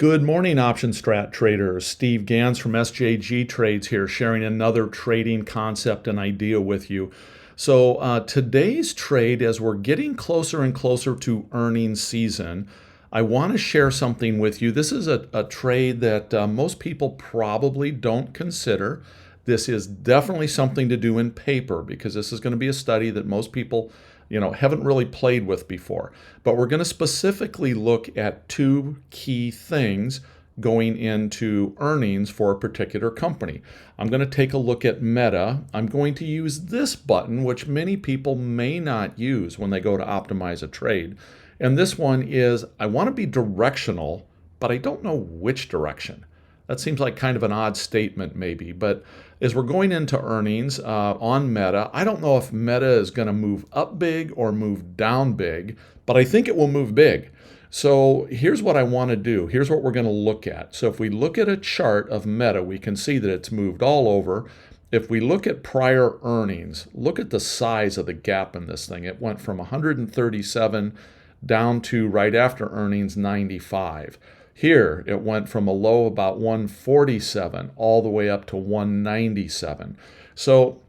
Good morning, option strat traders. Steve Gans from SJG Trades here, sharing another trading concept and idea with you. So today's trade, as we're getting closer and closer to earnings season, I want to share something with you. This is a trade that most people probably don't consider. This is definitely something to do in paper because this is going to be a study that most people haven't really played with before. But we're going to specifically look at two key things going into earnings for a particular company. I'm going to take a look at Meta. I'm going to use this button, which many people may not use when they go to optimize a trade. And this one is, I want to be directional, but I don't know which direction. That seems like kind of an odd statement maybe, but as we're going into earnings on Meta, I don't know if Meta is going to move up big or move down big, but I think it will move big. So here's what I want to do. Here's what we're going to look at. So if we look at a chart of Meta, we can see that it's moved all over. If we look at prior earnings, look at the size of the gap in this thing. It went from 137 down to right after earnings 95. Here, it went from a low about 147 all the way up to 197. So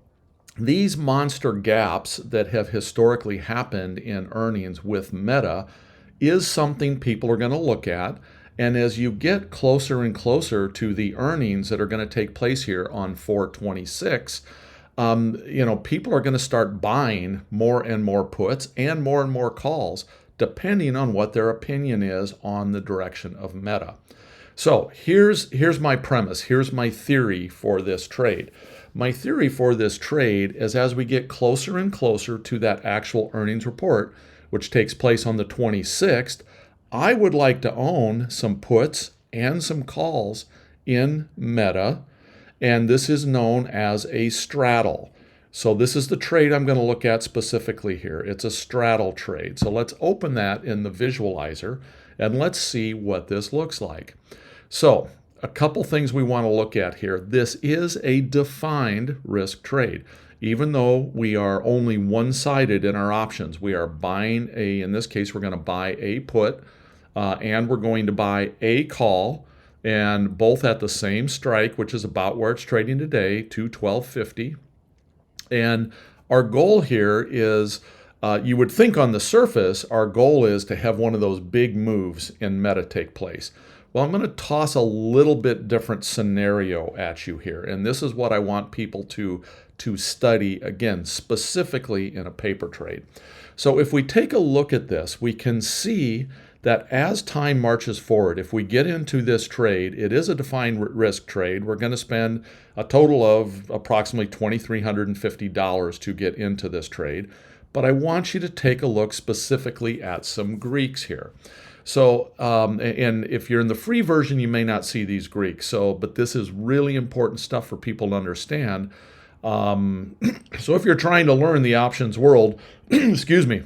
these monster gaps that have historically happened in earnings with Meta is something people are going to look at. And as you get closer and closer to the earnings that are going to take place here on 4/26, people are going to start buying more and more puts and more calls, depending on what their opinion is on the direction of Meta. So here's my premise. Here's my theory for this trade. My theory for this trade is as we get closer and closer to that actual earnings report, which takes place on the 26th, I would like to own some puts and some calls in Meta, and this is known as a straddle. So this is the trade I'm going to look at specifically here. It's a straddle trade. So let's open that in the visualizer and let's see what this looks like. So a couple things we want to look at here. This is a defined risk trade. Even though we are only one-sided in our options, we are buying in this case, we're going to buy a put and we're going to buy a call, and both at the same strike, which is about where it's trading today, 212.50. And our goal here is, you would think on the surface, our goal is to have one of those big moves in Meta take place. Well, I'm going to toss a little bit different scenario at you here. And this is what I want people to study, again, specifically in a paper trade. So if we take a look at this, we can see that as time marches forward, if we get into this trade, it is a defined risk trade. We're going to spend a total of approximately $2,350 to get into this trade. But I want you to take a look specifically at some Greeks here. So, and if you're in the free version, you may not see these Greeks. But this is really important stuff for people to understand. So if you're trying to learn the options world, excuse me,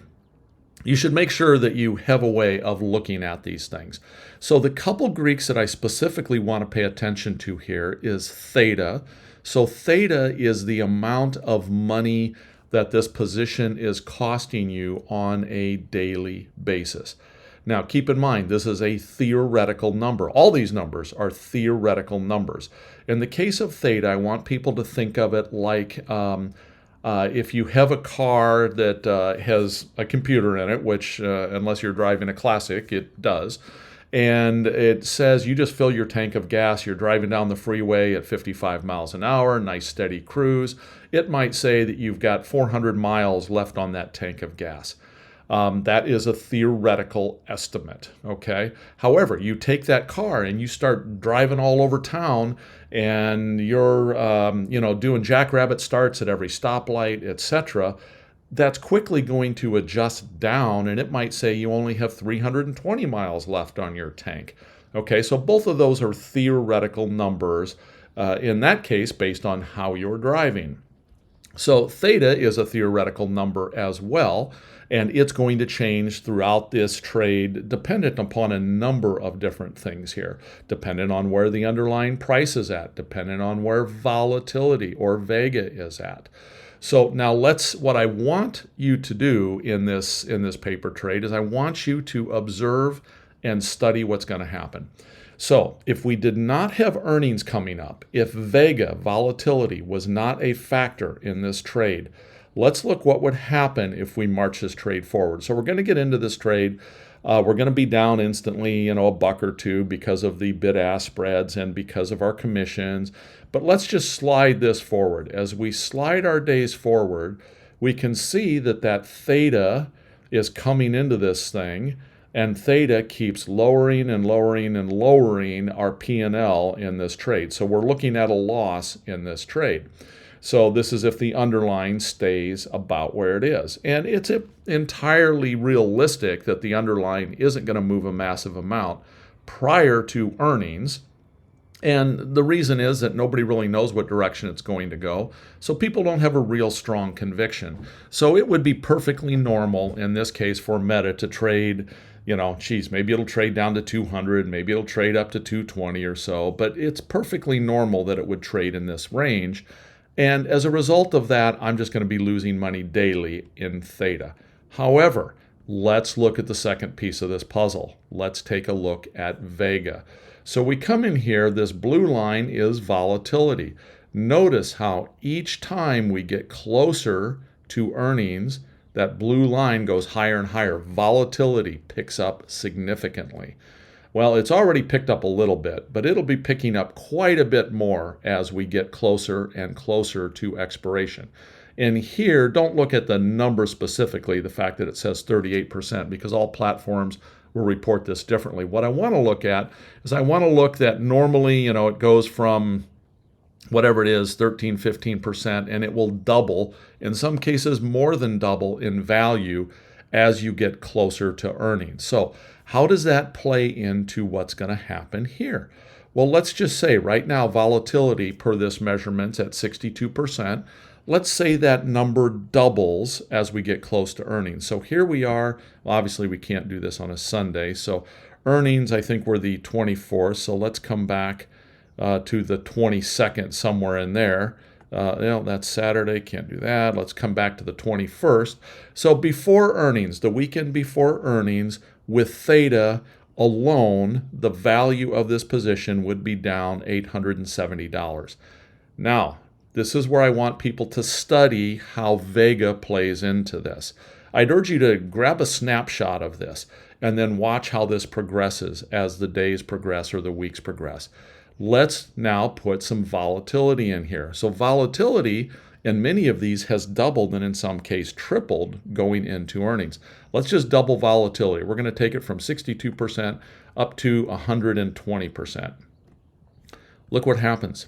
you should make sure that you have a way of looking at these things. So the couple Greeks that I specifically want to pay attention to here is Theta. So Theta is the amount of money that this position is costing you on a daily basis. Now, keep in mind, this is a theoretical number. All these numbers are theoretical numbers. In the case of Theta, I want people to think of it like if you have a car that has a computer in it, which unless you're driving a classic, it does, and it says you just fill your tank of gas, you're driving down the freeway at 55 miles an hour, nice steady cruise, it might say that you've got 400 miles left on that tank of gas. That is a theoretical estimate, okay? However, you take that car and you start driving all over town and you're, doing jackrabbit starts at every stoplight, etc. That's quickly going to adjust down, and it might say you only have 320 miles left on your tank. Okay, so both of those are theoretical numbers, in that case, based on how you're driving. So Theta is a theoretical number as well, and it's going to change throughout this trade dependent upon a number of different things here, dependent on where the underlying price is at, dependent on where volatility or vega is at. So now what I want you to do in this paper trade is I want you to observe and study what's going to happen. So if we did not have earnings coming up, if vega, volatility, was not a factor in this trade, let's look what would happen if we march this trade forward. So we're going to get into this trade. We're going to be down instantly, a buck or two because of the bid-ask spreads and because of our commissions. But let's just slide this forward. As we slide our days forward, we can see that theta is coming into this thing, and theta keeps lowering and lowering and lowering our P&L in this trade. So we're looking at a loss in this trade. So this is if the underlying stays about where it is. And it's entirely realistic that the underlying isn't going to move a massive amount prior to earnings. And the reason is that nobody really knows what direction it's going to go. So people don't have a real strong conviction. So it would be perfectly normal in this case for Meta to trade, maybe it'll trade down to 200, maybe it'll trade up to 220 or so. But it's perfectly normal that it would trade in this range. And as a result of that, I'm just going to be losing money daily in theta. However, let's look at the second piece of this puzzle. Let's take a look at vega. So we come in here, this blue line is volatility. Notice how each time we get closer to earnings, that blue line goes higher and higher. Volatility picks up significantly. Well, it's already picked up a little bit, but it'll be picking up quite a bit more as we get closer and closer to expiration. And here, don't look at the number specifically, the fact that it says 38%, because all platforms will report this differently. What I want to look at is I want to look that normally, it goes from whatever it is, 13, 15%, and it will double, in some cases more than double in value as you get closer to earnings. So how does that play into what's going to happen here? Well, let's just say right now volatility per this measurement's at 62%. Let's say that number doubles as we get close to earnings. So here we are. Well, obviously, we can't do this on a Sunday. So earnings, I think, were the 24th. So let's come back to the 22nd, somewhere in there. That's Saturday, can't do that. Let's come back to the 21st. So before earnings, the weekend before earnings, with theta alone, the value of this position would be down $870. Now, this is where I want people to study how vega plays into this. I'd urge you to grab a snapshot of this and then watch how this progresses as the days progress or the weeks progress. Let's now put some volatility in here. So volatility in many of these has doubled and in some case tripled going into earnings. Let's just double volatility. We're going to take it from 62% up to 120%. Look what happens.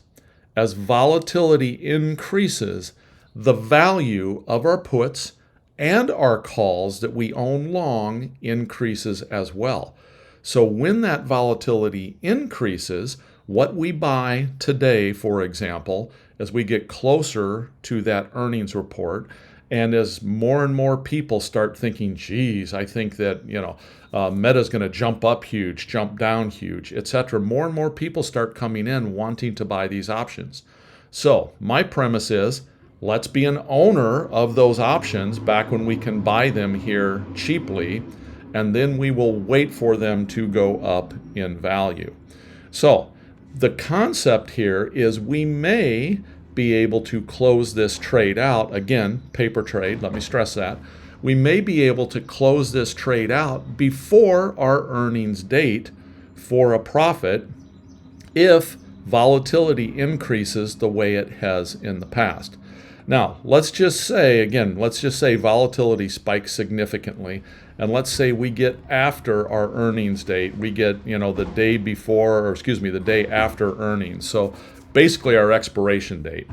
As volatility increases, the value of our puts and our calls that we own long increases as well. So when that volatility increases, what we buy today, for example, as we get closer to that earnings report, and as more and more people start thinking, geez, I think that, Meta's going to jump up huge, jump down huge, etc., more and more people start coming in wanting to buy these options. So my premise is, let's be an owner of those options back when we can buy them here cheaply, and then we will wait for them to go up in value. So the concept here is we may be able to close this trade out. Again, paper trade, let me stress that. We may be able to close this trade out before our earnings date for a profit if volatility increases the way it has in the past. Now, let's just say volatility spikes significantly, and let's say we get after our earnings date, we get, the day before, the day after earnings. So basically our expiration date.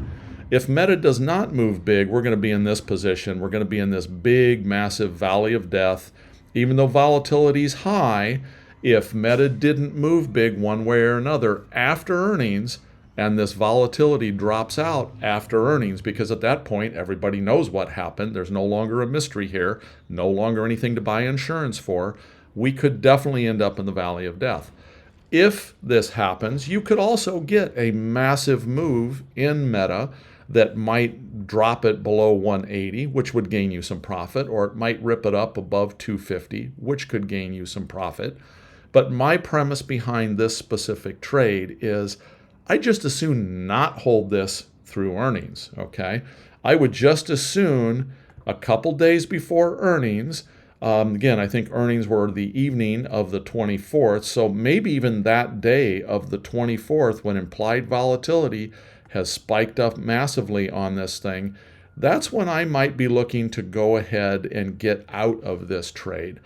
If Meta does not move big, we're going to be in this position. We're going to be in this big, massive valley of death. Even though volatility is high, if Meta didn't move big one way or another after earnings, and this volatility drops out after earnings, because at that point, everybody knows what happened. There's no longer a mystery here, no longer anything to buy insurance for. We could definitely end up in the valley of death. If this happens, you could also get a massive move in Meta that might drop it below 180, which would gain you some profit, or it might rip it up above 250, which could gain you some profit. But my premise behind this specific trade is I just as soon not hold this through earnings, okay? I would just as soon a couple days before earnings, again, I think earnings were the evening of the 24th, so maybe even that day of the 24th when implied volatility has spiked up massively on this thing, that's when I might be looking to go ahead and get out of this trade.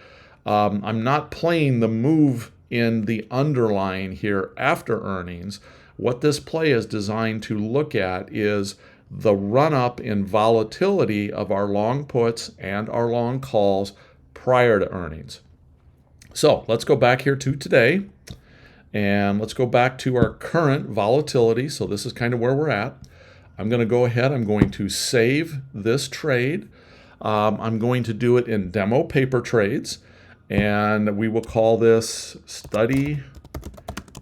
I'm not playing the move in the underlying here after earnings. What this play is designed to look at is the run-up in volatility of our long puts and our long calls prior to earnings. So let's go back here to today, and let's go back to our current volatility. So this is kind of where we're at. I'm going to go ahead, I'm going to save this trade. I'm going to do it in demo paper trades, and we will call this study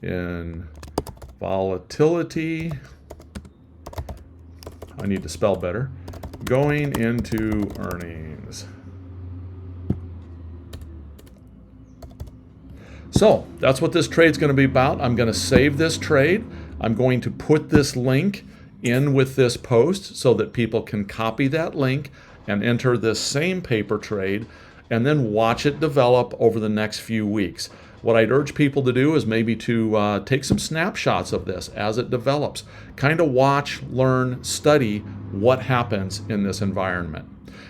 in volatility. I need to spell better. Going into earnings. So that's what this trade's going to be about. I'm going to save this trade. I'm going to put this link in with this post so that people can copy that link and enter this same paper trade and then watch it develop over the next few weeks. What I'd urge people to do is maybe to take some snapshots of this as it develops. Kind of watch, learn, study what happens in this environment.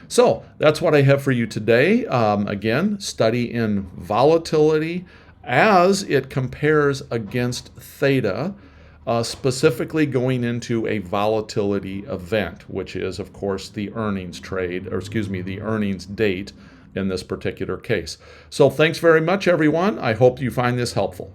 So that's what I have for you today. Again, study in volatility as it compares against theta, specifically going into a volatility event, which is, of course, the earnings trade, or excuse me, the earnings date in this particular case. So thanks very much, everyone. I hope you find this helpful.